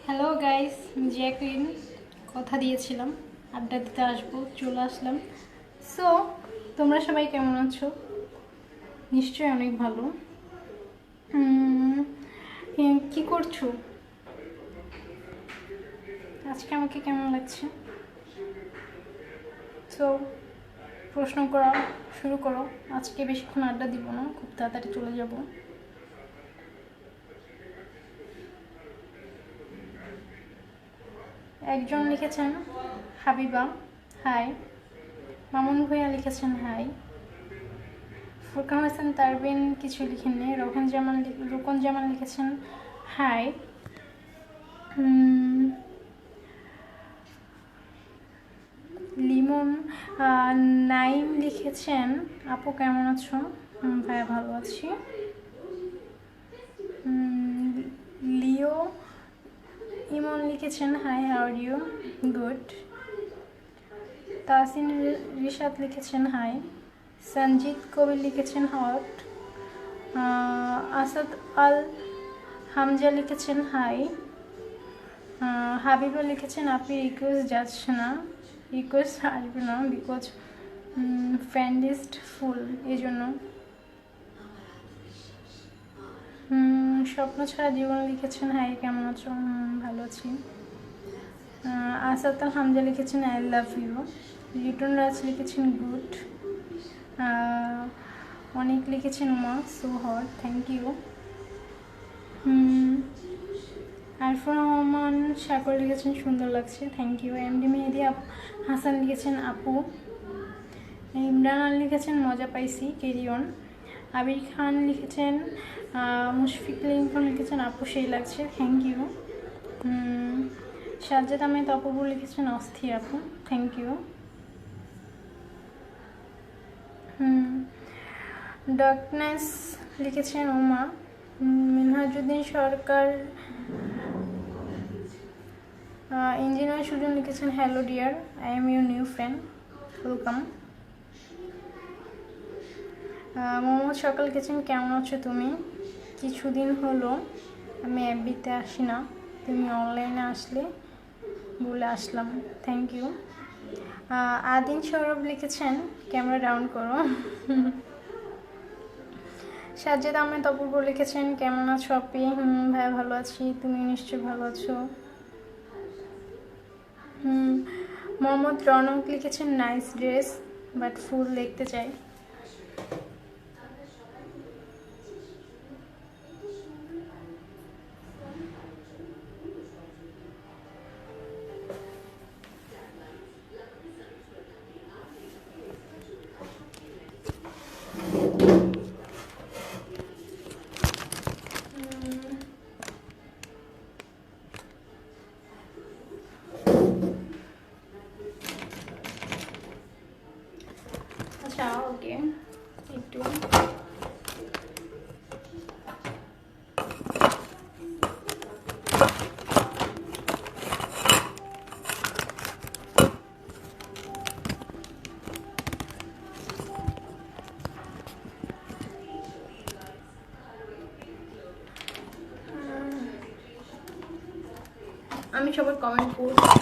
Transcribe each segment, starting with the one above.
Hello guys, Jacqueline. কথা দিয়েছিলাম আড্ডা দিতে আসবো, চলে আসলাম। সো তোমরা সবাই কেমন আছো? নিশ্চয়ই অনেক ভালো। কি করছো আজকে? আমাকে কেমন লাগছে? সো প্রশ্ন করা শুরু করো। আজকে বেশিক্ষণ আড্ডা দিব না, খুব তাড়াতাড়ি চলে যাব। একজন লিখেছেন হাবিবা, হাই। মামুন ভূঁইয়া লিখেছেন হাই। ফুরকান হোসেন তারবিন কিছু লিখেননি। রুকন জামান লিখেছেন হাই। লিমন নাইম লিখেছেন আপু কেমন আছো? ভাইয়া ভালো আছি। লিও ইমন লিখেছেন hi, how are you? Good. Tasin Rishad লিখেছেন হাই। সঞ্জিত কবির লিখেছেন হট। আসাদ আল হামজা লিখেছেন হাই। হাবিবা লিখেছেন আপনি রিকোয়েস্ট যাচ্ছে না, রিকোয়েস্ট আসবে না বিকজ ফ্রেন্ড লিস্ট ফুল, এই জন্য। স্বপ্ন ছাড়া জীবন লিখেছেন হাই, কেমন আছো? ভালো আছি। আসাদ আল হামজা লিখেছেন I love you. Riton Raj লিখেছেন গুড। অনেক লিখেছেন Uma so hot, thank you. Arfur Rahman Sagar লিখেছেন সুন্দর লাগছে, thank you. MD Mehedi Hasan লিখেছেন আপু। ইমরান আল লিখেছেন মজা পাইছি, ক্যারি অন। আবির খান লিখেছেন মুশফিক লিঙ্কন লিখেছেন আপু সেই লাগছে, থ্যাংক ইউ। সাজ্জাদ আহমেদ অপূর্ব লিখেছেন অস্থির আপু, থ্যাংক ইউ। ডার্কনেস লিখেছেন উমা। মিনহাজুদ্দিন সরকার ইঞ্জিনিয়ার সুজন লিখেছেন hello dear, I am your new friend, welcome. Mohammad সকাল লিখেছেন কেমন আছো তুমি? কিছুদিন হলো আমি এফবিতে আসি না, তুমি অনলাইনে আসলে বলে আসলাম, থ্যাংক ইউ। আদিন সৌরভ লিখেছেন ক্যামেরা ডাউন করো। সাজ্জাদ আহমেদ অপূর্ব লিখেছেন কেমন আছো আপনি? ভাইয়া ভালো আছি, তুমি নিশ্চয়ই ভালো আছো। মোহাম্মদ রনক লিখেছেন নাইস ড্রেস বাট ফুল দেখতে চাই। আচ্ছা ওকে, একটু আমি সবার কমেন্ট করছি,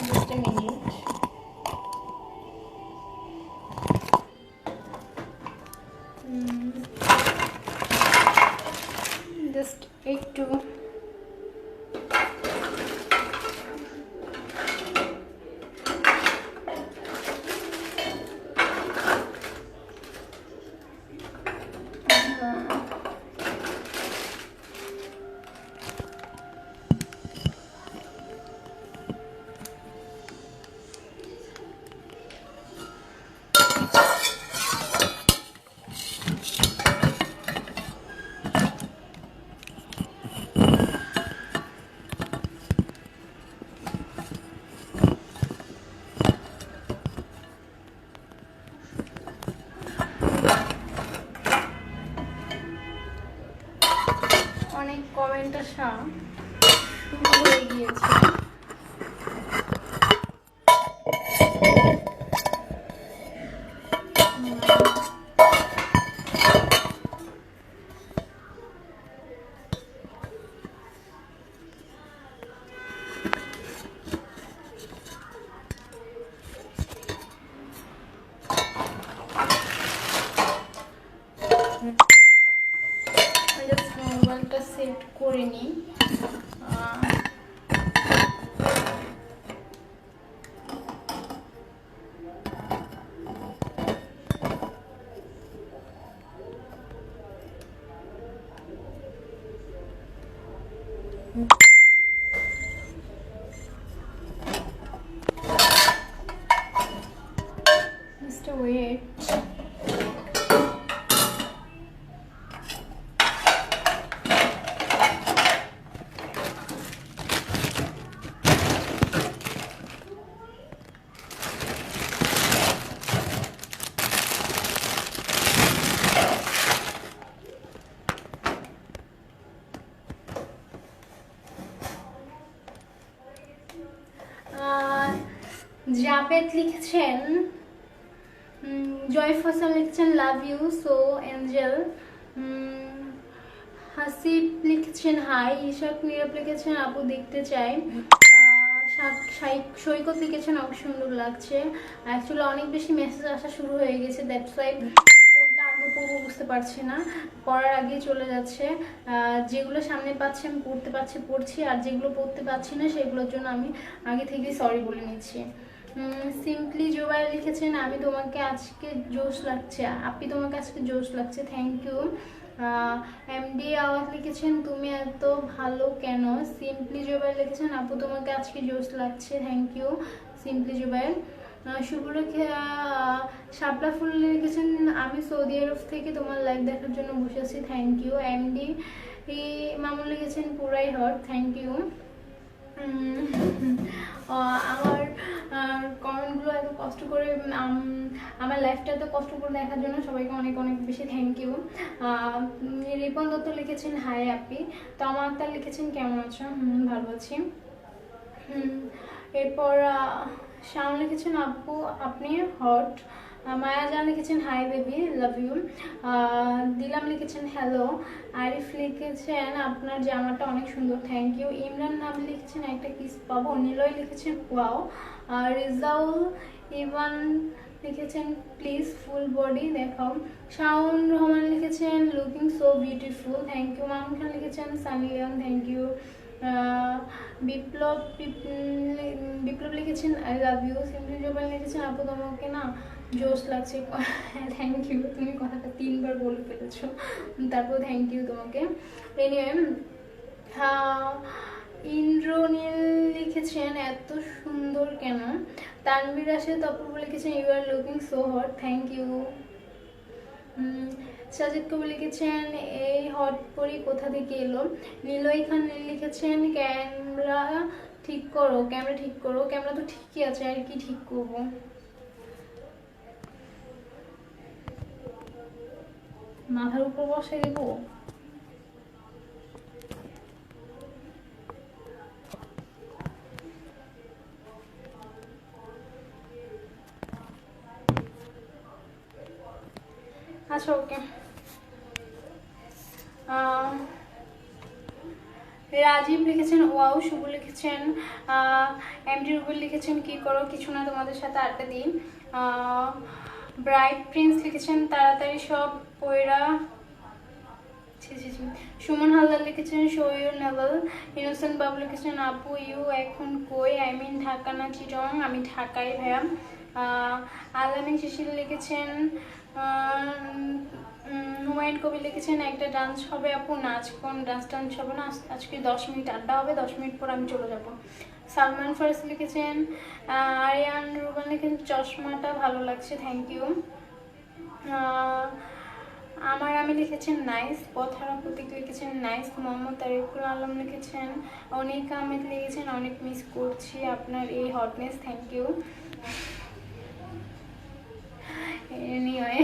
জাস্ট এ মিনিট। জাস্ট একটু অনেক কমেন্ট আসা শুরু হয়ে গিয়েছে। সেট করে নিই। Just wait. জাবেদ লিখেছেন, জয় ফসল লিখেছেন love you so angel, Hasib লিখেছেন হাই, ইশাক নীরব লিখেছেন আপু দেখতে চাই, সৈকত লিখেছেন অনেক সুন্দর লাগছে। অ্যাকচুয়ালি অনেক বেশি মেসেজ আসা শুরু হয়ে গেছে, দ্যাটস ওয়াই কোনটা আগে পড়বো বুঝতে পারছি না, পড়ার আগেই চলে যাচ্ছে। যেগুলো সামনে পাচ্ছি আমি পড়তে পারছি পড়ছি, আর যেগুলো পড়তে পারছি না সেগুলোর জন্য আমি আগে থেকেই সরি বলে নিচ্ছি। সিম্পলি জোবাইল লিখেছেন আমি তোমাকে আজকে জোশ লাগছে, আপনি তোমাকে আজকে জোশ লাগছে, থ্যাংক ইউ। এমডি আওয়াজ লিখেছেন তুমি এত ভালো কেন, সিম্পলি জোবাইল লিখেছেন আপু তোমাকে আজকে জোশ লাগছে, থ্যাংক ইউ সিম্পলি জোবাইল। শুভরেখা শাপলা ফুল লিখেছেন আমি সৌদি আরব থেকে তোমার লাইভ দেখার জন্য বসে আছি, থ্যাংক ইউ। এমডি মামুন লিখেছেন পুরাই হট, থ্যাংক ইউ। আমার কমেন্টগুলো এত কষ্ট করে আমার লাইফটা এত কষ্ট করে দেখার জন্য সবাইকে অনেক অনেক বেশি থ্যাংক ইউ। রিপন দত্ত লিখেছেন হাই আপি, তমা আক্তার লিখেছেন কেমন আছো, ভালো আছি। এরপর শাওন লিখেছেন আপু আপনি হট, মায়া জান লিখেছেন হাই বেবি লাভ ইউ, দিলাম লিখেছেন হ্যালো, আরিফ লিখেছেন আপনার জামাটা অনেক সুন্দর, থ্যাংক ইউ। ইমরান নাম লিখেছেন একটা কিস পাবো, নিলয় লিখেছেন ওয়াও, রিজাউল ইভান লিখেছেন প্লিজ ফুল বডি দেখাও, শাওন রহমান লিখেছেন looking so beautiful, thank you. Mamun Khan লিখেছেন সানি লিয়ন, থ্যাংক ইউ। বিপ্লব লিখেছেন I love you, simply Jobail লিখেছেন আপু তোমাকে না জোশ লাগছে, থ্যাংক ইউ, তুমি কথাটা 3 বার বলে ফেলেছো, তারপর থ্যাংক ইউ তোমাকে। এনিওয়ে ইন্দ্রনীল লিখেছেন এত সুন্দর কেন, তানভীর রাশেদ অপূর্ব লিখেছেন you are looking so hot, thank you. Sajid Kobi লিখেছেন এই হট পরি কোথা থেকে এলো, নিলয় খান লিখেছেন ক্যামেরা ঠিক করো, ক্যামেরা তো ঠিকই আছে আর কি ঠিক করবো, মাথার উপর বসাই দেবো। আচ্ছা ওকে। রাজীব লিখেছেন ওয়াও, শুভ লিখেছেন এমডি রুবেল লিখেছেন কি করো কিছু না তোমাদের সাথে আড্ডা দিই, ব্রাইট প্রিন্স লিখেছেন তাড়াতাড়ি সব পয়রা, সুমন হালদার লিখেছেন শো ইউর নেভেল, ইনোসেন্ট বাবু লিখেছেন আপু ইউ এখন কই, আই মিন ঢাকা না চিটং, আমি ঢাকায় ভাইয়া। আলামিন শিশির লিখেছেন হুমায়ুন কবি লিখেছেন একটা ডান্স হবে আপু, নাচ কোন ডান্স টান্স হবে না, আজকে 10 মিনিট আড্ডা হবে, 10 মিনিট পর আমি চলে যাব। সালমান ফারস লিখেছেন, আরিয়ান রুবান লিখেছেন চশমাটা ভালো লাগছে, থ্যাংক ইউ। আমার আমি লিখেছেন নাইস, পথারা প্রতীক লিখেছেন নাইস, মোহাম্মদ তারিকুল আলম লিখেছেন অনেক, আহমেদ লিখেছেন অনেক মিস করছি আপনার এই hotness, thank you. Anyway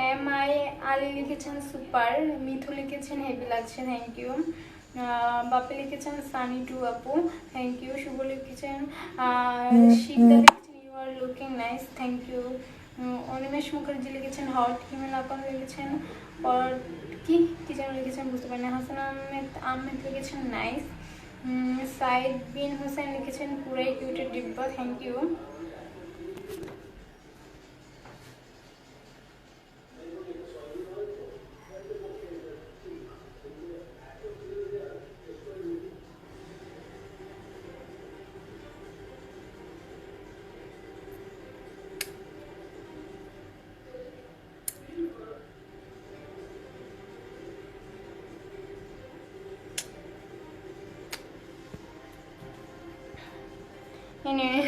M I Ali লিখেছেন সুপার, মিথু লিখেছেন হেভি লাগছে, থ্যাংক ইউ। বাপি লিখেছেন সানি টু আপু, থ্যাংক ইউ। শুভ লিখেছেন শিকদা লিখেছেন you are looking nice, thank you. Animesh Mukherjee লিখেছেন হট, হিমেল আকন লিখেছেন কি যেন লিখেছেন বুঝতে পারি না, হাসান আহমেদ লিখেছেন নাইস, সাইদ বিন হোসেন লিখেছেন পুরাই কিউটের ডিব্বা, থ্যাংক ইউ। Anyway,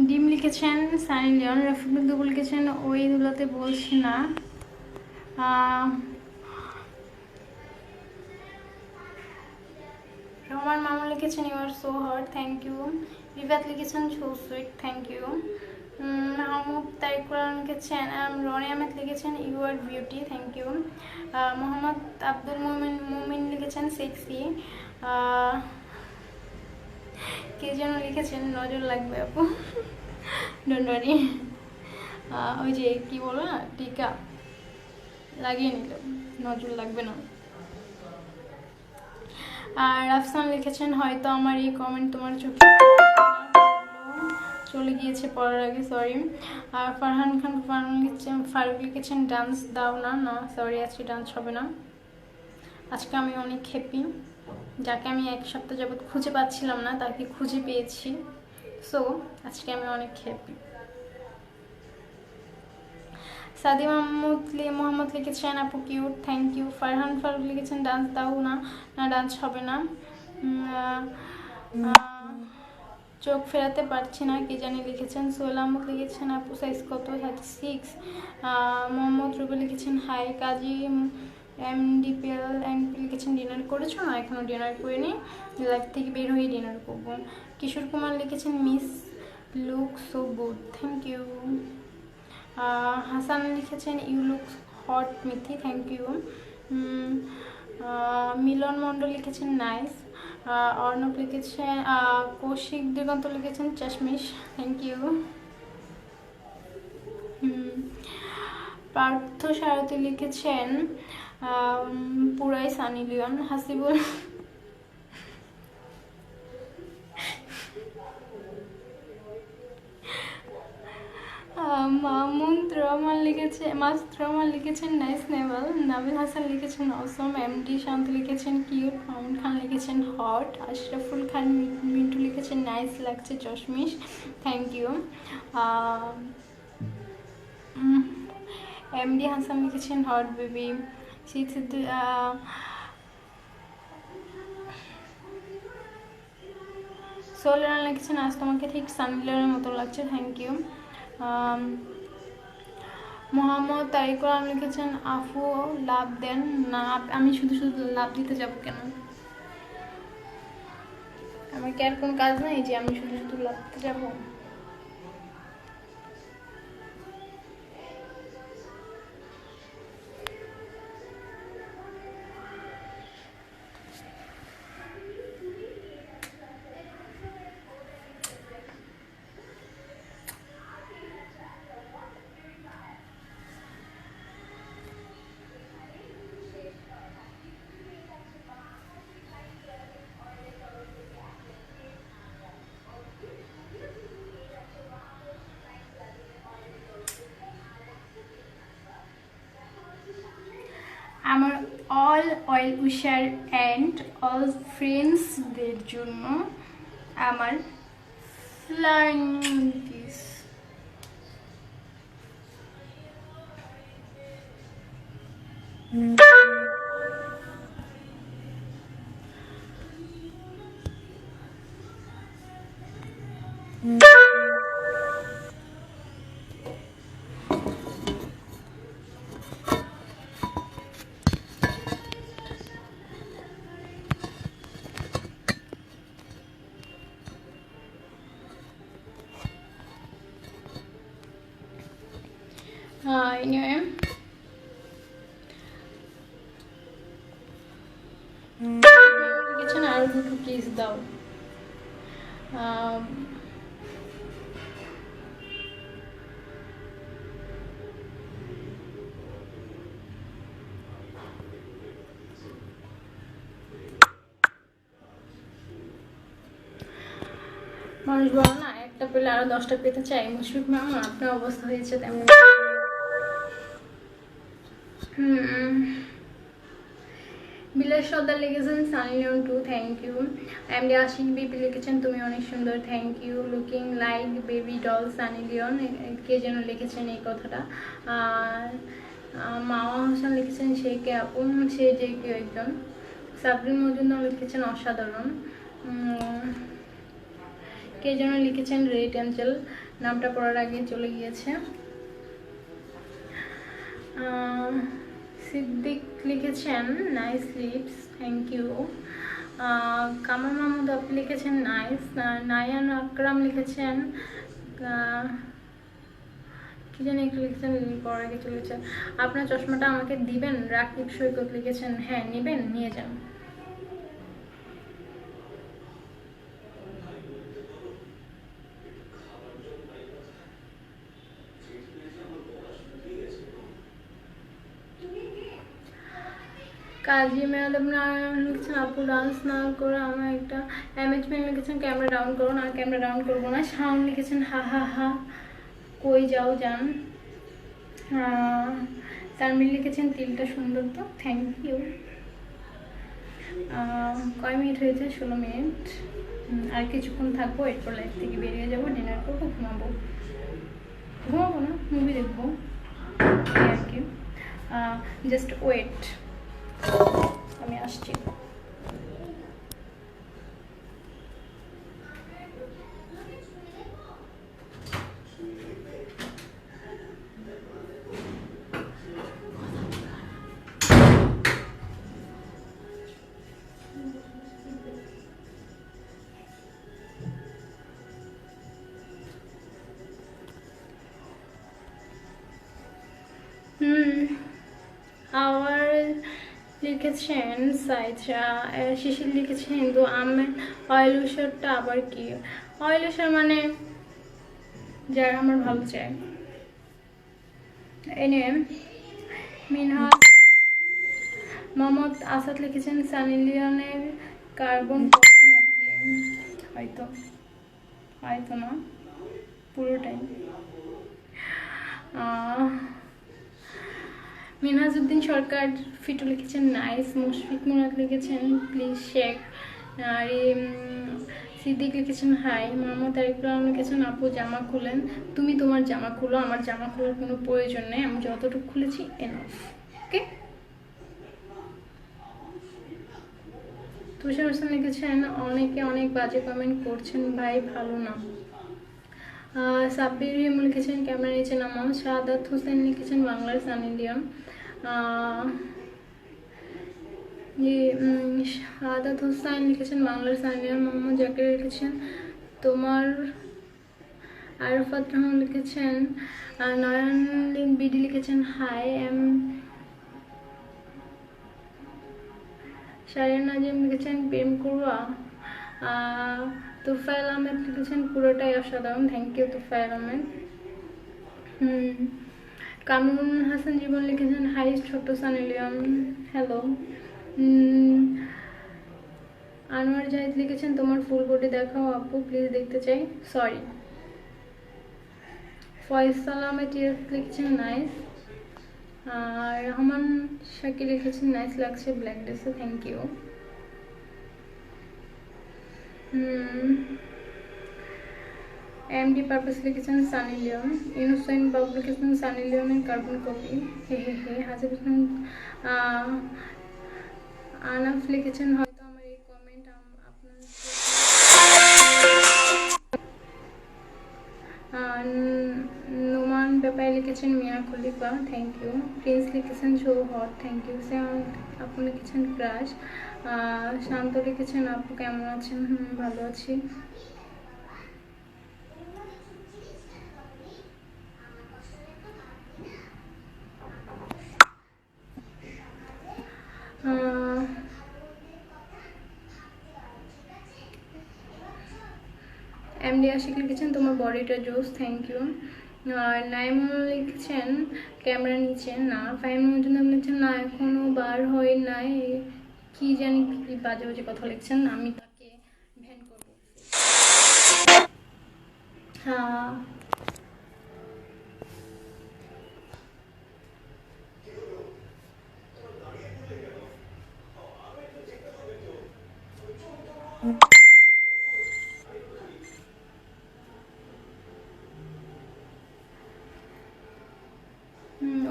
ডিম লিখেছেন সানি লিওন। রফিকুল দুবু লিখেছেন ওই দুলাতে বলছি না। রহমান মামুন লিখেছেন you are so hot, thank you. Rifat লিখেছেন so sweet, thank you. Mahmud Tarikul লিখেছেন, রনি আহমেদ লিখেছেন you are beauty, thank you. Mohammad Abdul Mumin লিখেছেন সেক্সি। কে যেন লিখেছেন নজর লাগবে আপু, ডোন্ট ওয়ারি। ওই যে কি বলো না, টিকা লাগিয়ে নিলাম, নজর লাগবে না। আর আফসান লিখেছেন হয়তো আমার এই কমেন্ট তোমার চোখে চলে গিয়েছে পড়ার আগে, সরি। আর ফারহান খান ফারুক লিখেছেন ডান্স দাও না। না সরি, আজকে ডান্স হবে না। আজকে আমি অনেক হ্যাপি, যাকে আমি এক সপ্তাহ যাবৎ খুঁজে পাচ্ছিলাম না তাকে খুঁজে পেয়েছি, সো আজকে আমি অনেক হ্যাপি। সাদি মোহাম্মদ লিখেছেন আপু cute, thank you. Farhan Faruk লিখেছেন ডান্স দাও না। না ডান্স হবে না। চোখ ফেরাতে পারছি না কে জানি লিখেছেন। সোহেল আহমদ লিখেছেন আপু সাইজ কত, 36। মোহাম্মদ রুবে লিখেছেন হাই। কাজী MDPL লিখেছেন ডিনার করেছো না, এখনো ডিনার করিনি, লাইফ থেকে বের হয়ে ডিনার করবো। কিশোর কুমার লিখেছেন miss look so good, thank you. Hasan লিখেছেন you look hot Mithi, thank you. Milon Mondal লিখেছেন নাইস। অর্ণব লিখেছেন, কৌশিক দিগন্ত লিখেছেন চশমিশ, থ্যাংক ইউ। পার্থ সারথী লিখেছেন পুরাই সানি লিওন। হাসিবুল মাসুদ রহমান লিখেছেন নাইস নেভাল। নাবিল হাসান লিখেছেন অসম। MD শান্ত লিখেছেন কিউট। মামুন খান লিখেছেন হট। আশরাফুল খান মিন্টু লিখেছেন নাইস লাগছে চশমিশ, থ্যাংক ইউ। MD হাসান লিখেছেন হট বেবি। সোলান লিখেছেন আজ তোমাকে ঠিক সানি লিওনের মতো লাগছে, থ্যাংক ইউ। মোহাম্মদ তারিকুল লিখেছেন আফু লাভ দেন না। আমি শুধু শুধু লাভ দিতে যাব কেন, আমার কি আর কোনো কাজ নাই যে আমি শুধু শুধু লাভ দিতে যাবো? আমার অল অয়েল উষার অ্যান্ড অল ফ্রেন্ডসদের জন্য আমার ফ্লাইং কিস। Anyway, আরো দুটো কিস দাও। মানুষ বলো না একটা পেলে আরো 10টা পেতে চাই। মুশফিক মামা আপনার অবস্থা হয়েছে তেমন। বিলাস সর্দার লিখেছেন Sunny Leone too, thank you. MD Ashik BP লিখেছেন তুমি অনেক সুন্দর, thank you. Looking like baby doll Sunny Leone, কে যেন লিখেছেন এই কথাটা। মাওয়া হোসেন লিখেছেন সে কে আপু, সে যে কেউ একজন। সাবরিন মজুমদার লিখেছেন অসাধারণ। কে যেন লিখেছেন রেড অ্যাঞ্জেল, নামটা পড়ার আগে চলে গিয়েছে। সিদ্দিক লিখেছেন nice lips, thank you. Kamal Mahmud আপনি লিখেছেন নাইস। নায়ান আকরাম লিখেছেন কি জানি একটু লিখেছেন, পড়ার আগে চলে গেছেন। আপনার চশমাটা আমাকে দিবেন? রাকিব সৈকত লিখেছেন হ্যাঁ নেবেন, নিয়ে যান। কাজী ম্যাডাম লিখেছেন আপু ডান্স না করে আমার একটা অ্যামেজমেন্ট লিখেছেন ক্যামেরা ডাউন করো না, ক্যামেরা ডাউন করবো না। শাওন লিখেছেন হা হা হা কই যাও যান। তারমিল লিখেছেন তিলটা সুন্দর তো, থ্যাংক ইউ। কয় মিনিট হয়েছে? 16 মিনিট। আর কিছুক্ষণ থাকবো, এরপর লাইফ থেকে বেরিয়ে যাবো, ডিনার করবো, ঘুমাবো। ঘুমাবো না, মুভি দেখবো আর কি। জাস্ট ওয়েট, আমি আসছি। আওয়ার লিখেছেন সাইজা, শিশির লিখেছেন হিন্দু আমি। অয়েলুসারটা আবার কি? অয়েলুসার মানে যারা আমার ভালো চায়। এনে মিনহা মোহাম্মদ আসাদ লিখেছেন সানি লিওনের কার্বন কপি নাকি? হয়তো, হয়তো না পুরোটাই। মিনহাজউদ্দিন সরকার ফিটু লিখেছেন নাইস। মুশফিক মুরাদ লিখেছেন প্লিজ শেক। আর সিদ্দিক লিখেছেন হাই। মোহাম্মদ তারিকুল আলম লিখেছেন আপু জামা খুলেন। তুমি তোমার জামা খুলো, আমার জামা খোলার কোনো প্রয়োজন নেই, আমি যতটুকু খুলেছি এনাফ। ওকে। তুষার হোসেন লিখেছেন অনেকে অনেক বাজে কমেন্ট করছেন ভাই, ভালো না। সাব্বির রহিম লিখেছেন ক্যামেরা নিচে নামাও। শাহাদাত হোসেন লিখেছেন বাংলার সানি লিওন। শাহাদাত হোসেন লিখেছেন বাংলার সানি লিওন। মোহাম্মদ জাকির লিখেছেন তোমার। আরফাত রহমান লিখেছেন নয়ন বিডি লিখেছেন হাই এম। শারিয়া নাজিম লিখেছেন প্রেম করবা। তুফাইল আহমেদ লিখেছেন পুরোটাই অসাধারণ, থ্যাংক ইউ তুফাইল আহমেদ। কামরুন হাসান জীবন লিখেছেন হাই ছোট্ট সানি লিওন, হ্যালো। আনোয়ার জাহিদ লিখেছেন তোমার ফুল বডি দেখাও আপু প্লিজ, দেখতে চাই, সরি। ফয়সাল আহমেদ লিখেছেন নাইস। রহমান শাকির লিখেছেন নাইস লাগছে ব্ল্যাক ড্রেসে, থ্যাংক ইউ। এমডি পারপাস লিখেছেন সানি লিওন। ইনোসেন্ট বাবু লিখেছেন সানি লিওনের কার্বন কপি, হে হে হে। হাজির হোসেন আনাফ লিখেছেন হয়তো আমার এই কমেন্ট আপনার। নোমান ব্যাপারে লিখেছেন মিয়া খলিফা, থ্যাংক ইউ। প্রিন্স লিখেছেন সো হট, থ্যাংক ইউ। আপু লিখেছেন ক্রাশ। শান্ত লিখেছেন আপু কেমন আছেন? ভালো আছি। এমডি আশিক লিখেছেন তোমার বডিটা জোস, থ্যাংক ইউ। নাইমুল লিখেছেন ক্যামেরা নিচে না। ফাহিম মজুমদার লিখেছেন না এখনো বার হয় নাই, কি জানি কি বাজে বাজে কথা লিখছেন, আমি তাকে ভ্যান করবো। হ্যাঁ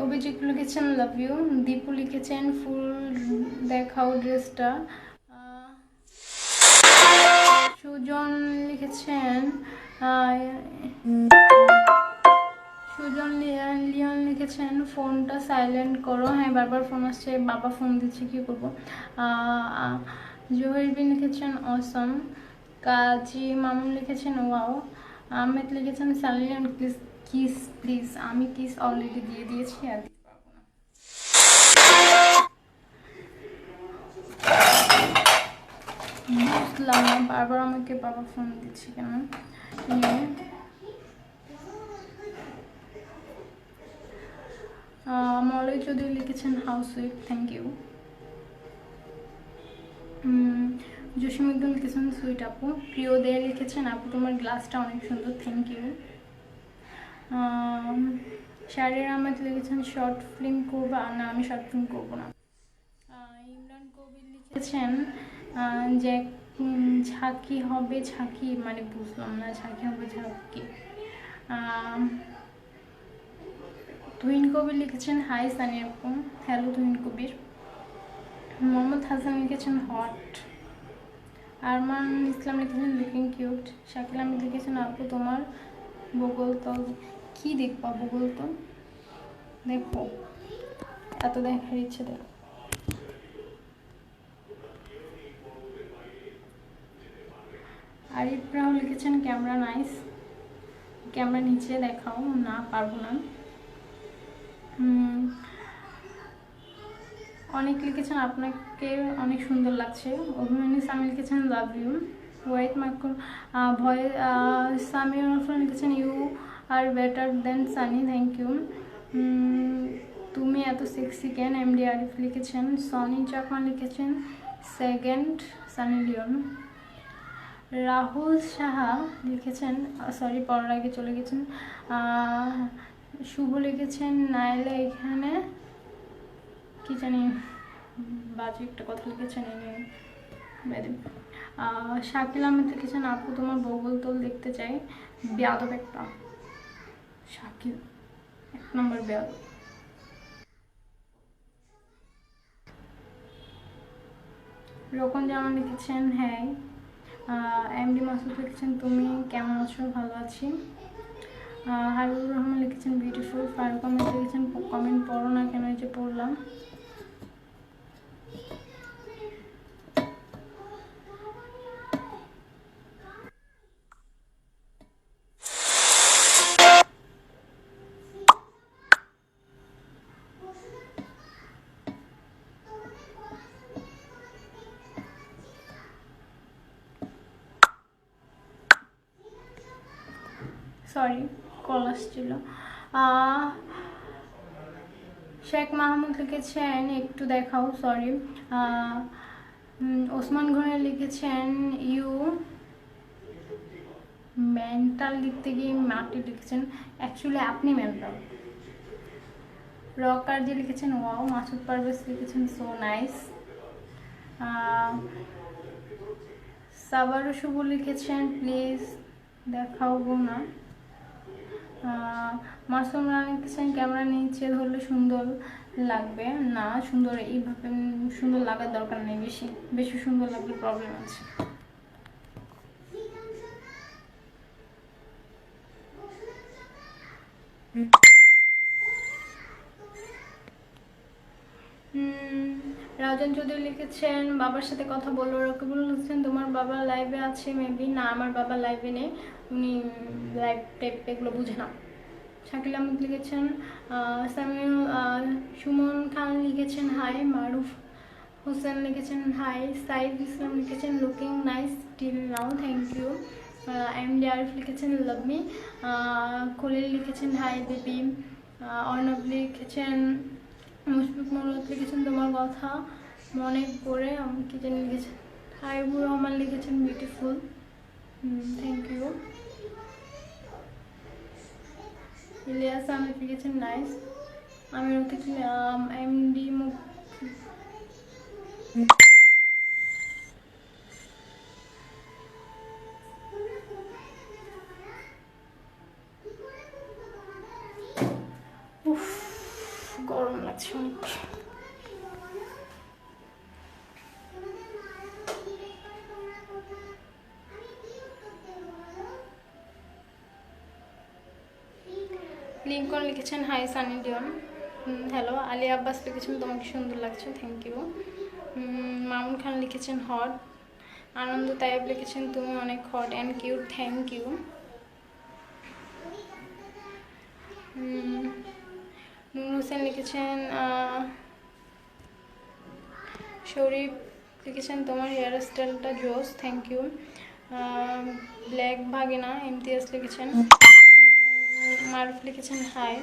অভিজিৎ লিখেছেন লাভ ইউ। দীপু লিখেছেন ফুল দেখাও ড্রেসটা। সুজন লিখেছেন লিওন লিখেছেন ফোনটা সাইলেন্ট করো। হ্যাঁ, বারবার ফোন আসছে, বাবা ফোন দিচ্ছে, কী করবো। জহিরবিন লিখেছেন অসম। কাজী মামুন লিখেছেন ওয়াও। আহমেদ লিখেছেন সাইলেন্ট কিস কিস প্লিজ। আমি কিস অলরেডি দিয়ে দিয়েছি, আর দিতে পারবো না। বুঝলাম না বারবার আমাকে বাবা ফোন দিচ্ছে কেন। মলয় চৌধুরী লিখেছেন house sweet, thank you. Jasimuddin লিখেছেন সুইট আপু। প্রিয় দে লিখেছেন আপু তোমার গ্লাসটা অনেক সুন্দর, থ্যাংক ইউ। শাহরিয়ার আহমেদ লিখেছেন শর্ট ফিল্ম করবা না, আমি শর্ট ফিল্ম করবো না। ইমরান কবির লিখেছেন যে ঝাঁকি হবে ঝাঁকি, মানে বুঝলাম না, ঝাঁকি হবে ঝাঁকি। তুহিন কবির লিখেছেন হাই সানি আপু, হ্যালো তুহিন কবির। মোহাম্মদ হাসান লিখেছেন হট। আরমান ইসলাম লিখেছেন লুকিং কিউট। শাকিল আহমেদ লিখেছেন আপু তোমার বগল তল কি দেখবা, বগল তল দেখো, এত দেখার ইচ্ছে দেখো। আরিফ রাহুল লিখেছেন ক্যামেরা নাইস, ক্যামেরা নিচে দেখাও না, পারবো না। অনেক লিখেছেন আপনাকে অনেক সুন্দর লাগছে। অভিমানী সামি লিখেছেন লাভ ইউ। হোয়াইট মাইকল ভয় সামিউল রহমান লিখেছেন you are better than Sunny, thank you. তুমি এত সেক্সি কেন। এমডি আরিফ লিখেছেন। সনি চাকমা লিখেছেন সেকেন্ড সানি লিওন। রাহুল সাহা লিখেছেন সরি পড়ার আগে চলে গেছেন। শুভ লিখেছেন নাইলে এখানে কি জানি বাজে একটা কথা লিখেছেন ম্যাডাম। শাকিল আহমেদ লিখেছেন আপু তোমার বগল তোল দেখতে চাই, বেয়াদব একটা শাকিল, এক নম্বর বেয়াদব। রোকন জামান লিখেছেন হ্যাঁ। এমডি মাসুদ লিখেছেন তুমি কেমন আছো, ভালো আছি। হাবিবুর রহমান লিখেছেন বিউটিফুল। ফারুক আহমেদ লিখেছেন কমেন্ট পড়ো না কেন, এই যে পড়লাম। সরি কল আসছিল। শেখ মাহমুদ লিখেছেন একটু দেখাও, সরি। ওসমান ঘরে লিখেছেন ইউ মেন্টাল, লিখতে গিয়ে মাটি লিখেছেন, অ্যাকচুয়ালি আপনি মেন্টাল। রক আর যে লিখেছেন ওয়াও। মাসুদ পারভেজ লিখেছেন সো নাইস। সাবারু শুভ লিখেছেন প্লিজ দেখাও গো না। মাসুম রানা লিখেছেন ক্যামেরা নিচে ধরলে সুন্দর লাগবে না, সুন্দর এইভাবে সুন্দর লাগার দরকার নেই, বেশি বেশি সুন্দর লাগলে প্রবলেম আছে। রাজন চৌধুরী লিখেছেন বাবার সাথে কথা বলো। রকিবুল হোসেন তোমার বাবা লাইভে আছে মেবি, না আমার বাবা লাইভে নেই, উনি লাইভ টাইপ এগুলো বুঝে না। শাকিল আহমেদ লিখেছেন সামিউল। সুমন খান লিখেছেন হাই। মারুফ হোসেন লিখেছেন হাই। সাইদ ইসলাম লিখেছেন looking nice till now, thank you. MD Arif লিখেছেন লাভ মি। খলিল লিখেছেন হাই বেবি। অর্ণব লিখেছেন, মুশফিক মোহাম্মদ লিখেছেন তোমার কথা মনে পড়ে, আমি কি জানি লিখেছেন। হাবিবুর রহমান লিখেছেন beautiful, thank you. Ilias Ahmed লিখেছেন নাইস। আমি লিখেছি এমডি লাগছে অনেক। লিঙ্কন লিখেছেন hi Sunny Leone. Hello. Ali Abbas লিখেছেন তোমাকে সুন্দর লাগছে, থ্যাংক ইউ। মামুন খান লিখেছেন হট। আনন্দ তাইব লিখেছেন তুমি অনেক hot and cute, thank you. Nur Hossain লিখেছেন শরীফ লিখেছেন তোমার হেয়ার স্টাইলটা জোস, থ্যাংক ইউ। ব্ল্যাক ভাগিনা ইমতিয়াজ লিখেছেন। মারুফ লিখেছেন হাই।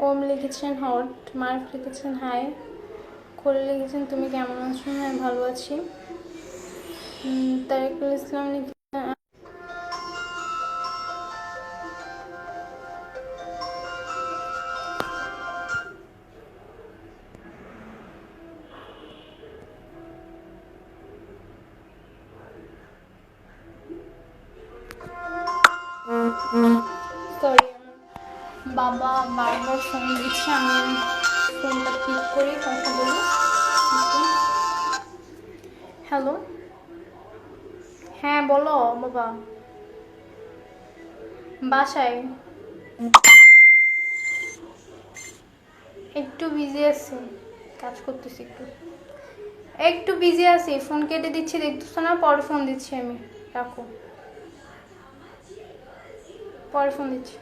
ওম লিখেছেন হট। মারুফ লিখেছেন হাই। খোলে লিখেছেন তুমি কেমন আছো? হ্যাঁ ভালো আছি। তারিকুল ইসলাম লিখেছেন সরি বাবা বারবার ফোন দিচ্ছে, আমি ফোনটা পিক করে কথা বলি। হ্যালো, হ্যাঁ বলো বাবা। বাসায় একটু বিজি আছি, কাজ করতেছি, একটু বিজি আছি। ফোন কেটে দিচ্ছি, দেখতেছো না? পরে ফোন দিচ্ছি আমি, রাখো, পরে ফোন দিচ্ছি।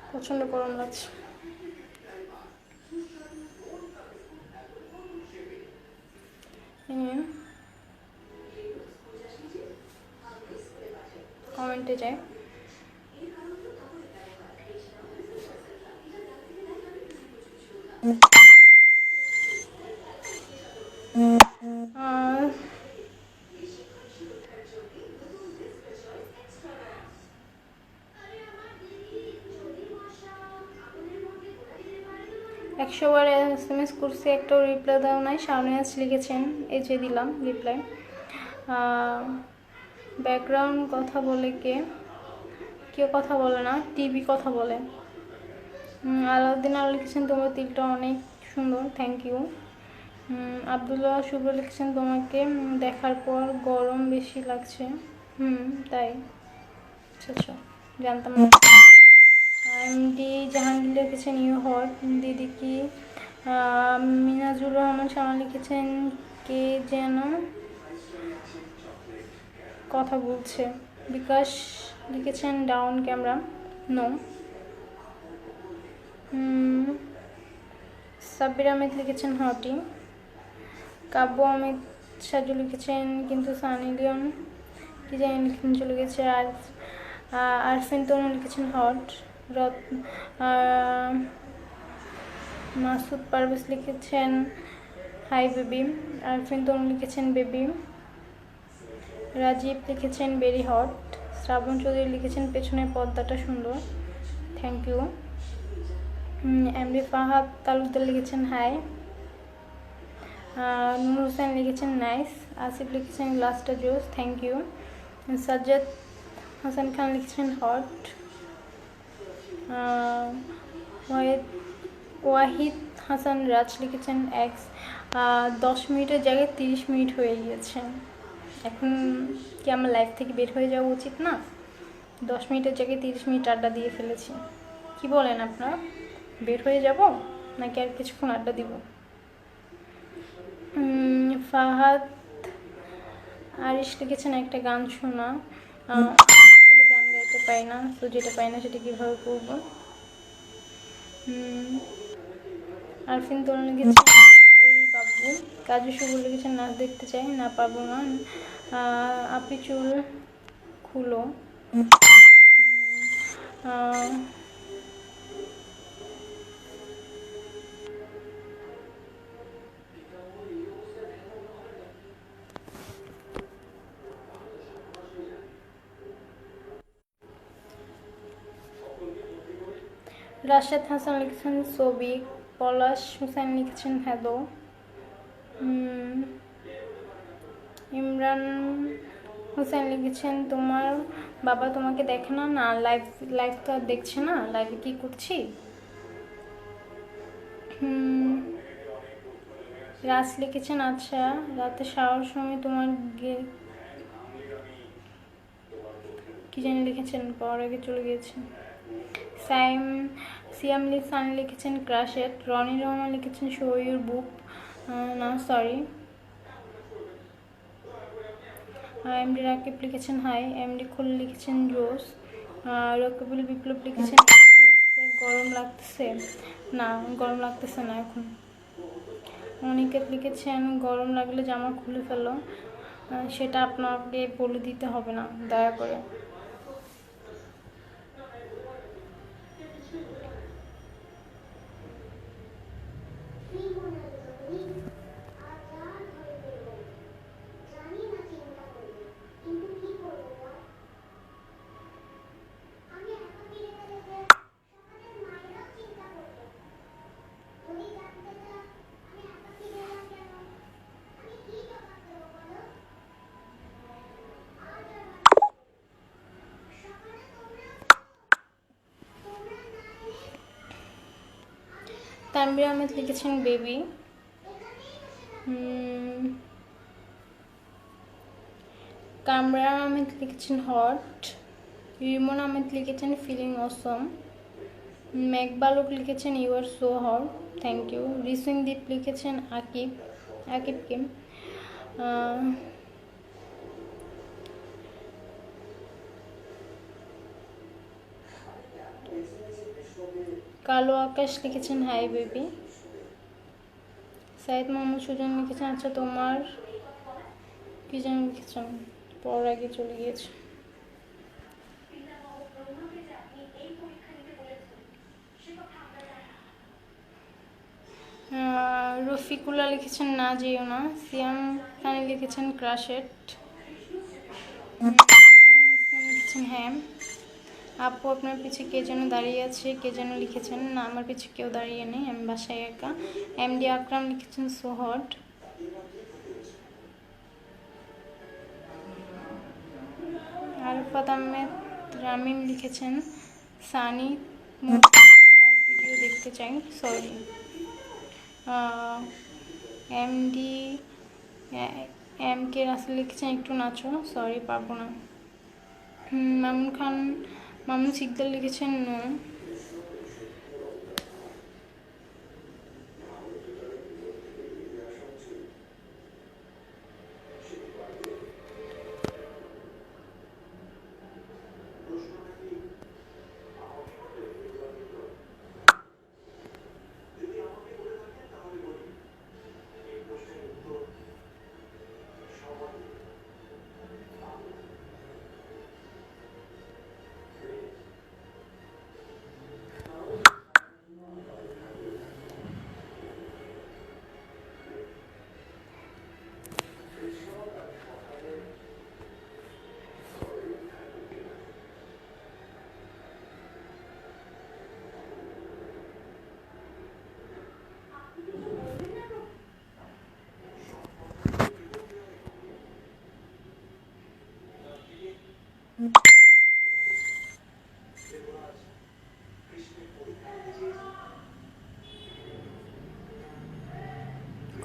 প্রচন্ড গরম লাগছে। কমেন্টে যাই। একশো বার SMS করছি, একটাও রিপ্লাই দেওয়া নাই। শাওনিয়াজ লিখেছেন, এই যে দিলাম রিপ্লাই। ব্যাকগ্রাউন্ড কথা বলে কে? কেউ কথা বলে না, টিভি কথা বলে। আলাউদ্দিন আল লিখেছেন তোমার তিলটা অনেক সুন্দর, থ্যাংক ইউ। আবদুল্লাহ শুভ্র লিখেছেন তোমাকে দেখার পর গরম বেশি লাগছে। তাই? আচ্ছা আচ্ছা, জানতাম না। এমডি জাহাঙ্গীর লিখেছেন ইউ হট দিদি কি। মিনাজুর রহমান শামা লিখেছেন কে যেন কথা বলছে। বিকাশ লিখেছেন down camera, no. Sabbir Ahmed লিখেছেন হটি। কাব্য অমিত সাজু লিখেছেন কিন্তু সানি লিওন কি জানি লিখেছেন চলে গেছে। আর আরফিন তনু লিখেছেন হট। মাসুদ পারভেজ লিখেছেন হাই বেবি। আরফিন তনু লিখেছেন বেবি। রাজীব লিখেছেন ভেরি হট। শ্রাবণ চৌধুরী লিখেছেন পেছনের পর্দাটা সুন্দর, thank you. MD Fahad Talukdar লিখেছেন হাই। নূর হোসেন লিখেছেন নাইস। আসিফ লিখেছেন গ্লাসটা জোস, থ্যাংক ইউ। সাজ্জাদ হাসান খান লিখেছেন হট। ওয়াহিদ হাসান রাজ লিখেছেন এক্স। 10 মিনিটের জায়গায় 30 মিনিট হয়ে গিয়েছে। এখন কি আমার লাইফ থেকে বের হয়ে যাওয়া উচিত না? 10 মিনিটের জায়গায় 30 মিনিট আড্ডা দিয়ে ফেলেছি। কি বলেন আপনারা? বের হয়ে যাব নাকি আর কিছুক্ষণ আড্ডা দিব? ফাহাদ আরিশ লিখেছেন একটা গান শোনা। অ্যাকচুয়ালি গান গাইতে পারি না, তো যেটা পাই না সেটা কীভাবে করবো? আরফিন তোরণ লিখেছেন এই বাবু। কাজু শুভ লিখেছেন নাচ দেখতে চাই, না পারবো না। আপি চুল খুলো। রাশেদ হাসান লিখেছেন ছবি। পলাশ হুসেন লিখেছেন হ্যালো। ইমরান হোসেন লিখেছেন তোমার বাবা তোমাকে দেখে না? না, লাইভ লাইভ তো আর দেখছে না, লাইভে কি করছি। রাজ লিখেছেন আচ্ছা রাতে শাওয়ার সময় তোমার কি জানি লিখেছেন, পাওয়ার আগে চলে গিয়েছেন। সিয়ামলি সান লিখেছেন ক্রাশেট। রনি রহমান লিখেছেন শো ইউর বুক। না সরি। এমডি রাকিব লিখেছেন হাই। এমডি খোল লিখেছেন জোস। রকিবুল বিপ্লব লিখেছেন গরম লাগতেছে। না, গরম লাগতেছে না এখন। অনিকেত লিখেছেন গরম লাগলে জামা খুলে ফেলো। সেটা আপনাকে বলে দিতে হবে না, দয়া করে। তানভীর আহমেদ লিখেছেন বেবি। কামরান আহমেদ লিখেছেন হট। রিমন আহমেদ লিখেছেন ফিলিং অসম। মেঘবালক লিখেছেন you are so hot, thank you. রিসিংদীপ লিখেছেন আকিবকে। কালো আকাশ লিখেছেন হাই বেবি। সাইদ মোহাম্মদ সুজন লিখেছেন আচ্ছা তোমার কি যেন লিখেছেন, পর আগে চলে গিয়েছে। রফিকুল্লাহ লিখেছেন না যেও না। সিয়াম খান লিখেছেন ক্রাশেট। লিখেছেন হ্যাঁ। আপু আপনার পিছে কে যেন দাঁড়িয়ে আছে, কে যেন লিখেছেন। না, আমার পিছে কেউ দাঁড়িয়ে নেই, আমি বাসায় একা। এমডি আকরাম লিখেছেন সো হট। আরফাত আহমেদ রামিম লিখেছেন সানি তোমার ভিডিও দেখতে চাই, sorry. MD M K Rasel লিখেছেন একটু নাচো, সরি পারবো না। মামুন সিকদার লিখেছেন নো।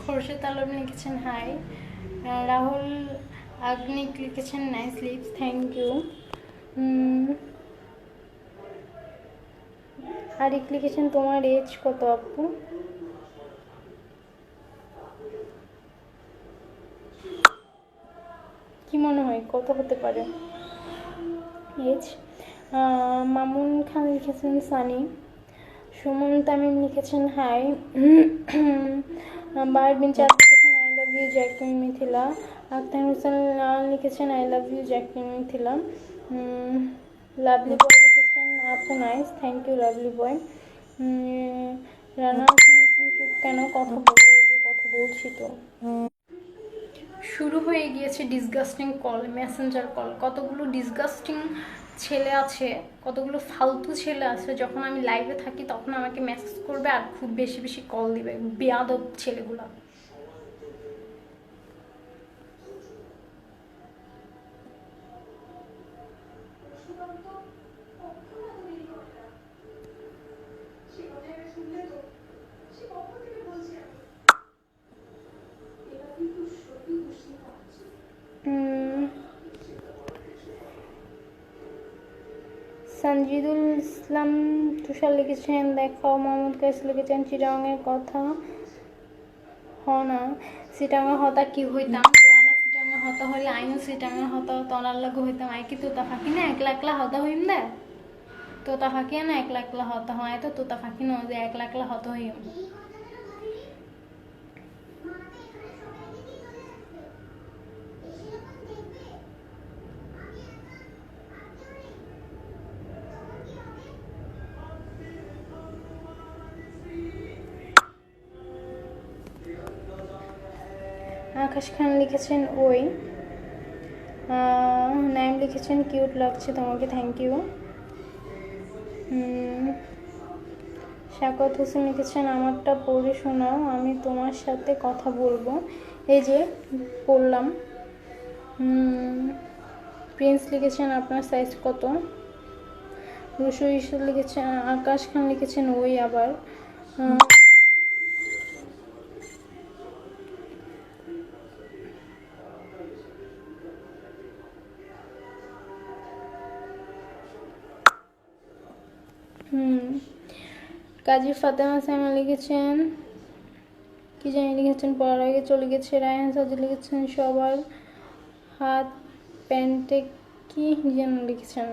খোরশেদ আলম লিখেছেন হাই। রাহুল আগ্নিক লিখেছেন nice lips, thank you. Arik লিখেছেন তোমার এজ কত আপু? কি মনে হয় কত হতে পারে এজ? মামুন খান লিখেছেন সানি। সুমন তামিম লিখেছেন হাই। বারবিন চাঁদ লিখেছেন I love you Jacqueline Mithila. Akhtar Hossain লিখেছেন I love you Jacqueline Mithila. Lovely boy লিখেছেন আপু nice, thank you lovely boy. Rana চুপ কেন, কথা বলো, এই যে কথা বলছি তো। শুরু হয়ে গিয়েছে ডিসগাস্টিং কল, মেসেঞ্জার কল। কতগুলো ডিসগাস্টিং ছেলে আছে, কতগুলো ফালতু ছেলে আছে, যখন আমি লাইভে থাকি তখন আমাকে মেসেজ করবে আর খুব বেশি বেশি কল দিবে, বেয়াদব ছেলেগুলা। সঞ্জিদুল ইসলাম তুষার লিখেছেন দেখাও। মোহাম্মদ কাইস লিখেছেন চিটাগাংয়ের কথা না, চিটাগাং হতা কি হইতাম, তোমরা চিটাগাং হতা হলে আইনও চিটাগাং হতা তোনার লাগে হইতাম। আই কি তোতা ফাঁকি না একলা একলা হতা হইম দে, তোতা ফাঁকি না একলা একলা হতা হয় তো তোতা ফাঁকি ন যে একলা একলা হতা হইম। আকাশ খান লিখেছেন ওই। নাইম লিখেছেন কিউট লাগছে তোমাকে, থ্যাংক ইউ। শাকত হোসেন লিখেছেন আমারটা পড়ে শোনাও, আমি তোমার সাথে কথা বলবো। এই যে পড়লাম। প্রিন্স লিখেছেন আপনার সাইজ কত। রুশু ঈশ্বর লিখেছেন, আকাশ খান লিখেছেন ওই আবার। কাজী ফাতেমা সাইমা লিখেছেন কি জানি লিখেছেন পড়ার আগে চলে গেছে। রায়হান সাজি লিখেছেন সবার হাত প্যান্টে কি যেন লিখেছেন।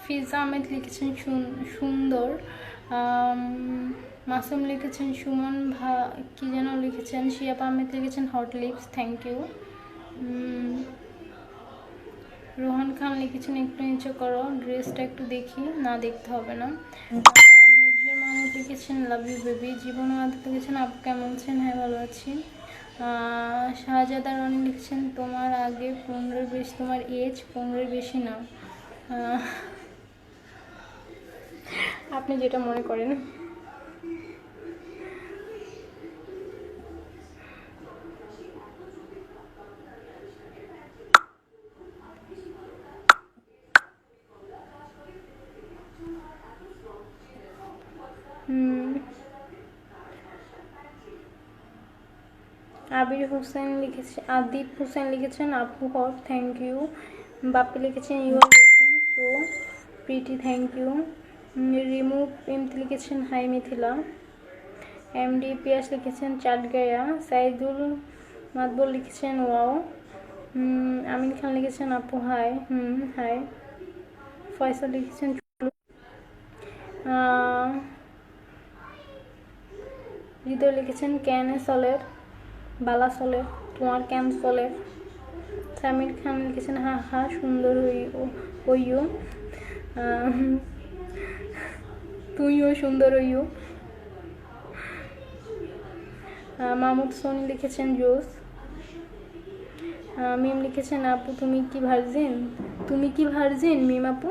ফিজা আহমেদ লিখেছেন সুন্দর। মাসুম লিখেছেন সুমন কি যেন লিখেছেন। শিয়াব আহমেদ লিখেছেন hot lips, thank you. Rohan Khan লিখেছেন একটু নিচে করো, ড্রেসটা একটু দেখি, না দেখতে হবে না। নিজুর মাহমুদ লিখেছেন লাভ ইউ বেবি। জীবন আদিত লিখেছেন আপু কেমন আছেন, হ্যাঁ ভালো আছি। শাহজাদা রানী লিখেছেন তোমার আগে 15 বেশি, তোমার এজ 15 বেশি না। আপনি যেটা মনে করেন। আবির হোসেন লিখেছে, আদিপ হোসেন লিখেছেন আপু হট, থ্যাংক ইউ। বাপি লিখেছেন you are looking so pretty, thank you. রিমুভ এমতি লিখেছেন হাই মিথিলা। এমডি পিয়াস লিখেছেন চাটগায়া। সাইদুল মাতবর লিখেছেন ওয়াও। আমিন খান লিখেছেন আপু হাই। হাই। ফয়সাল লিখেছেন হৃদয় লিখেছেন ক্যানে সলের বালা চলে, তোমার কেন চলে। সামির খান লিখেছেন হা হা সুন্দর হইও, তুইও সুন্দর হইও। মাহমুদ সোনি লিখেছেন জোস। মিম লিখেছেন আপু তুমি কি ভার্জিন, তুমি কি ভার্জিন মিম আপু।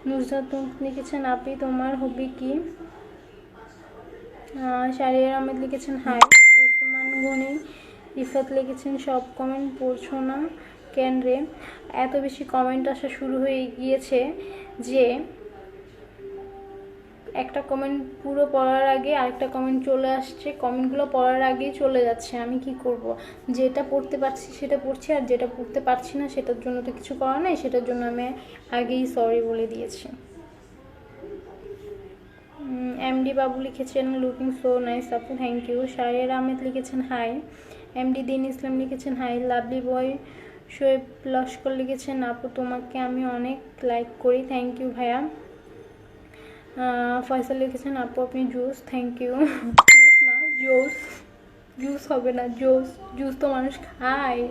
নুসরাত লিখেছেন আপি তোমার হবি কি। শাহরিয়ার আহমেদ লিখেছেন হাই। ওসমান গনি রিফাত লিখেছেন সব কমেন্ট পড়ছো না কেন রে? এত বেশি কমেন্ট আসা শুরু হয়ে গিয়েছে যে একটা কমেন্ট পুরো পড়ার আগে আরেকটা কমেন্ট চলে আসছে, কমেন্টগুলো পড়ার আগেই চলে যাচ্ছে। আমি কি করব? যেটা পড়তে পারছি সেটা পড়ছি, আর যেটা পড়তে পারছি না সেটার জন্য তো কিছু করার নেই, সেটার জন্য আমি আগেই সরি বলে দিয়েছি। এমডি বাবু লিখেছেন লুকিং সো নাইস আপু, থ্যাংক ইউ। শাহরিয়ার আহমেদ লিখেছেন হাই। এমডি দিন ইসলাম লিখেছেন হাই। লাভলি বয় শোয়েব লস্কর লিখেছেন আপু তোমাকে আমি অনেক লাইক করি, থ্যাংক ইউ ভাইয়া। ফয়সাল লিখেছেন আপু আপনি জুস, থ্যাংক ইউ। জুস না জোস, জুস হবে না, জোস, জুস তো মানুষ খায়।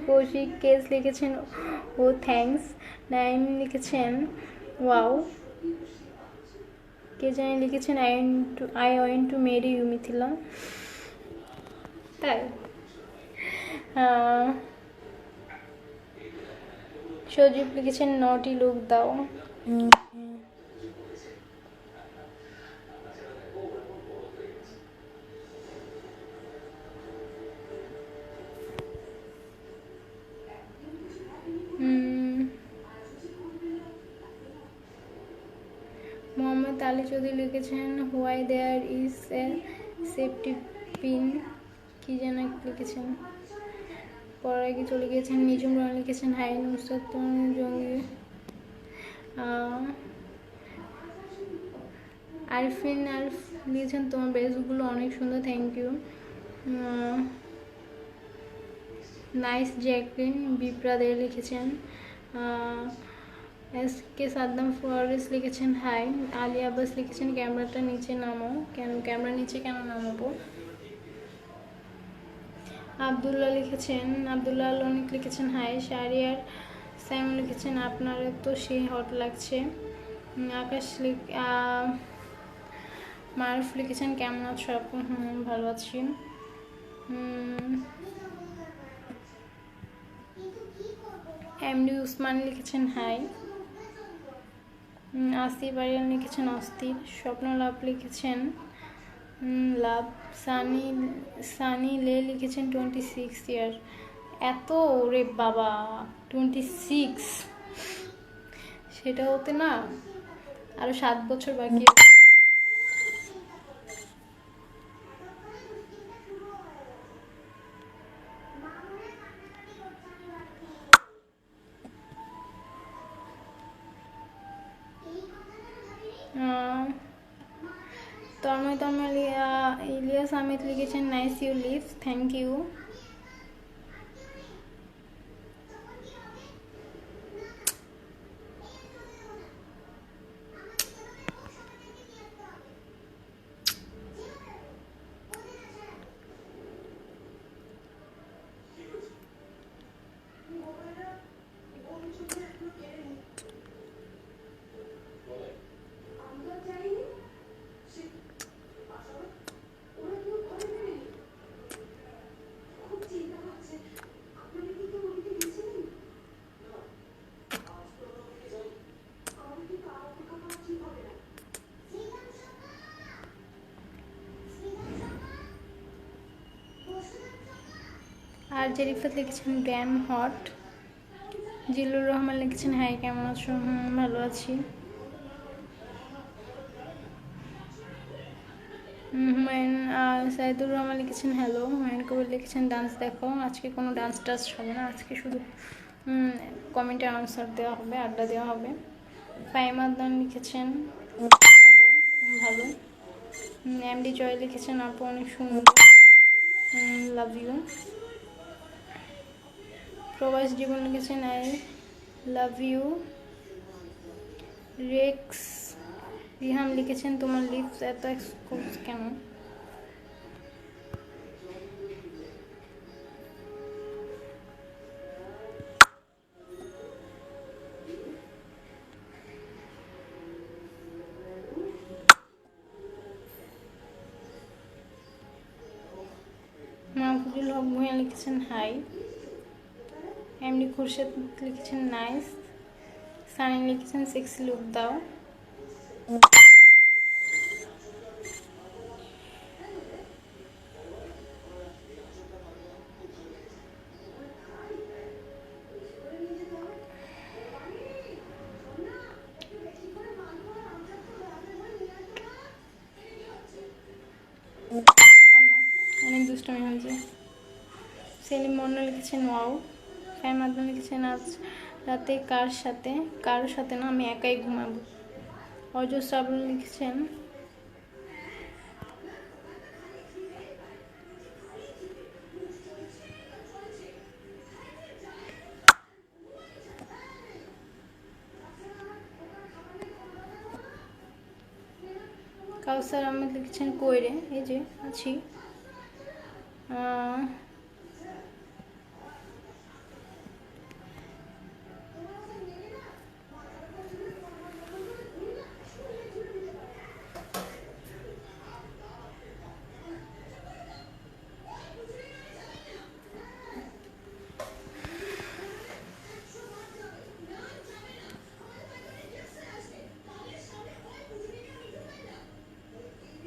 কৌশিক কেস লিখেছেন ও থ্যাংকস। নাইম লিখেছেন ওয়াও। কে জানি লিখেছেন I went to marry you Mithila, তাই। সজীব লিখেছেন নটি লুক দাও। মোহাম্মদ আলী চৌধুরী লিখেছেন why there is a safety pin, কি যেন লিখেছেন, পরে আগে চলে গিয়েছেন। নিজুম রহমান লিখেছেন হাই নুসরাত জঙ্গি। আরফিন আরফ লিখেছেন তোমার বেসগুলো অনেক সুন্দর, থ্যাংক ইউ। নাইস জ্যাকলিন বিপ্রাদের লিখেছেন। এস কে সাদ্দাম ফোয়ারেস লিখেছেন হাই। আলী আব্বাস লিখেছেন ক্যামেরাটা নিচে নামো। কেন ক্যামেরা নিচে কেন নামাবো? আবদুল্লাহ লিখেছেন, আবদুল্লাহ অনেক লিখেছেন হাই। শাহরিয়ার সাইমন লিখেছেন আপনারা তো সেই হট লাগছে। আকাশ মারুফ লিখেছেন কেমন আছো আপু? ভালো আছি। এমডি উসমান লিখেছেন হাই। আসিফ আরিয়ান লিখেছেন অস্থির। স্বপ্ন লাভ লিখেছেন লাভ। সানি লে লিখেছেন 26 ইয়ার। এত রে বাবা, 26, সেটা হতে না আরো 7 বছর বাকি। তন্ময় ইলিয়াস আহমেদ লিখেছেন nice you live, thank you. আর জেরিফাত লিখেছেন ড্যাম হট। জিল্লুর রহমান লিখেছেন হাই কেমন আছো? ভালো আছি। হুমায়ুন সাইদুর রহমান লিখেছেন হ্যালো। হুমায়ুন কবির লিখেছেন ডান্স দেখো। আজকে কোনো ডান্স টান্স হবে না, আজকে শুধু কমেন্টে আনসার দেওয়া হবে, আড্ডা দেওয়া হবে। ফাইমাদান লিখেছেন ভালো। এমডি জয় লিখেছেন আপু অনেক সুন্দর, লাভ ইউ। প্রবাস জীবন লিখেছেন I love you. Rex Riham লিখেছেন তোমার লিপস এত এক্সপোজ কেন? মাহফুজুল হক ভূঁইয়া লিখেছেন হাই। এমডি খুরশেদ লিখেছেন নাইস। সানি লিখেছেন সেক্সি লুক দাও। দুষ্টমি হয়েছে। সেলিম মন্ডল লিখেছেন ওয়াও। ফাহিম আদনান লিখেছেন আজ রাতে কার সাথে? কারোর সাথে না, আমি একাই ঘুমাবো। অজস্র আবুল লিখেছেন কাউসার আহমেদ লিখেছেন কইরে, এই যে আছি।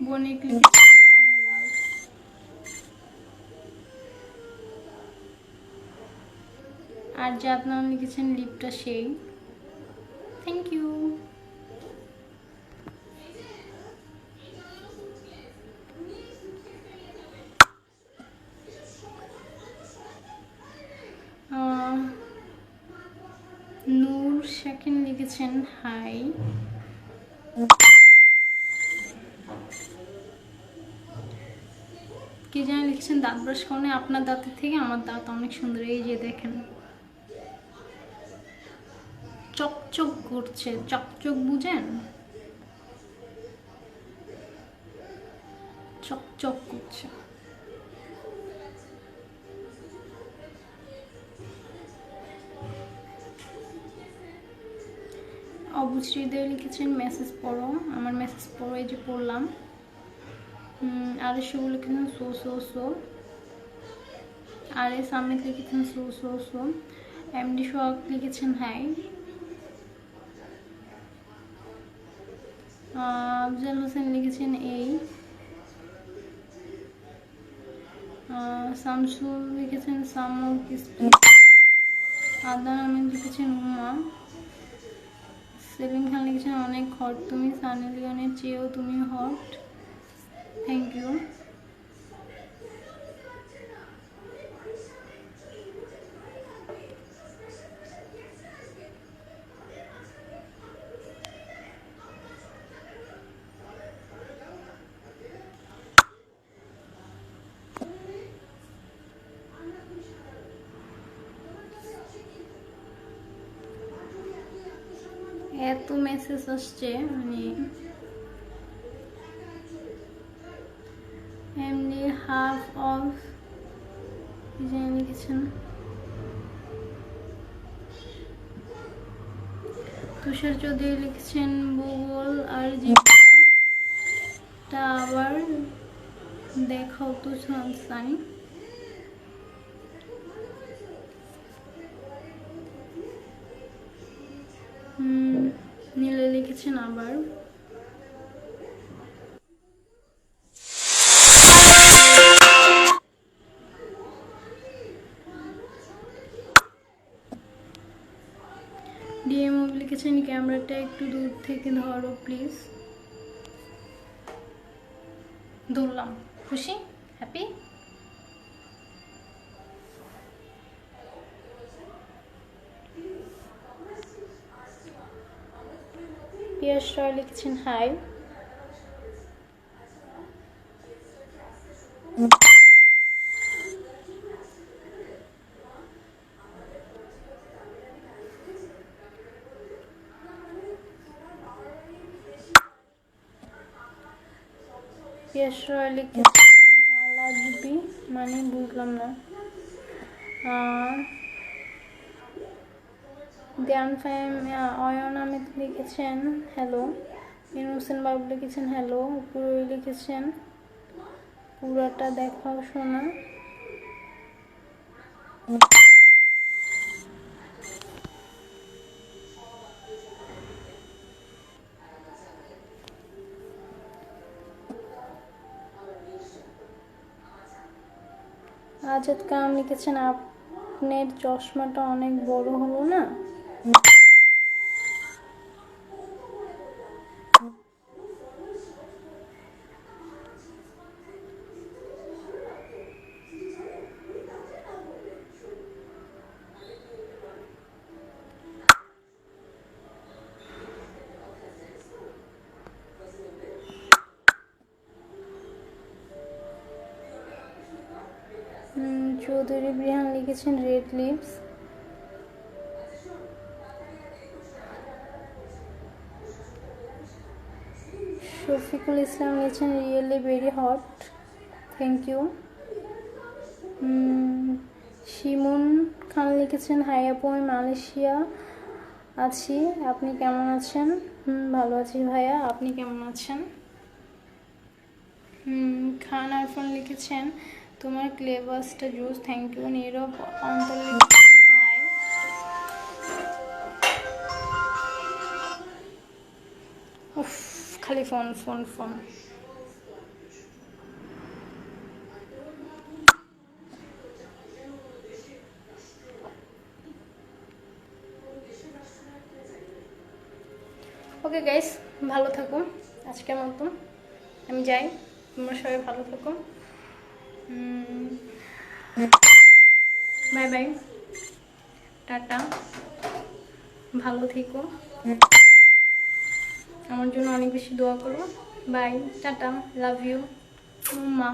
বণিক লিখেছেন লং লাভ। আর জাদনান লিখেছেন লিপটা সেই। Thank you. নূর শাকিন লিখেছেন হাই। কি জানি লিখেছেন দাঁত ব্রাশ করনে, আপনার দাঁতের থেকে আমার দাঁত অনেক সুন্দর, এই যে দেখেন চকচক করছে। চকচক বুঝেন? চকচক করছে। অবুশ্রীদের লিখেছেন মেসেজ পড়ো, আমার মেসেজ পড়ো, এই যে পড়লাম। আর এস লিখেছেন সো সো সো। আর এস আহমেদ লিখেছেন সো সো সো। এমডি সোহাগ লিখেছেন হাই। আফজাল হোসেন লিখেছেন এই। শামসুল লিখেছেন সামর কিস্তি। আদান আহমেদ লিখেছেন উমা। সেলিম খান লিখেছেন অনেক হট তুমি, সানি লিওনের চেয়েও তুমি হট। Thank you. এত মেসেজ আসছে, মানে এমনি হাফ অফ লিখেছেন। তুষার চৌধুরী লিখেছেন ভূগোল আর জীবটা আবার দেখাও তো সানি। নীলে লিখেছেন আবার। ডিএমও লিখেছেন ক্যামেরাটা একটু দূর থেকে ধরো প্লিজ। ধরলাম। খুশি? হ্যাপি? পিয়াস রয় লিখেছেন হাই। পিয়াস রয় লিখেছেন আলাদবি, মানে বুঝলাম না। জ্ঞান ফাহিম অয়ন আহমেদ লিখেছেন হ্যালো। ইনু হোসেন বাবু লিখেছেন হ্যালো। উপরে লিখেছেন পুরাটা দেখাও শোনা। আজাদ কালাম লিখেছেন আপনার চশমাটা অনেক বড় হলো না? চৌধুরী বিহান লিখেছেন রেড লিপস। শফিকুল ইসলাম লিখেছেন really very hot, thank you. Shimun Khan লিখেছেন হাই আপু, আমি মালয়েশিয়া আছি, আপনি কেমন আছেন? ভালো আছি ভাইয়া, আপনি কেমন আছেন? খান আরফান লিখেছেন তোমার ক্লেভাসটা জুস, থ্যাংক ইউ। নীরব অন্তর লিখেছেন হাই। উফ, খালি phone phone phone. Okay guys, ভালো থাকো, আজকের মতো আমি যাই, তোমরা সবাই ভালো থাকো, বাই বাই, টাটা, ভালো থেকো, আমার জন্য অনেক বেশি দোয়া করো, বাই, টাটা, লাভ ইউ মা,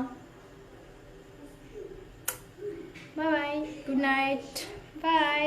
bye bye, good night, by.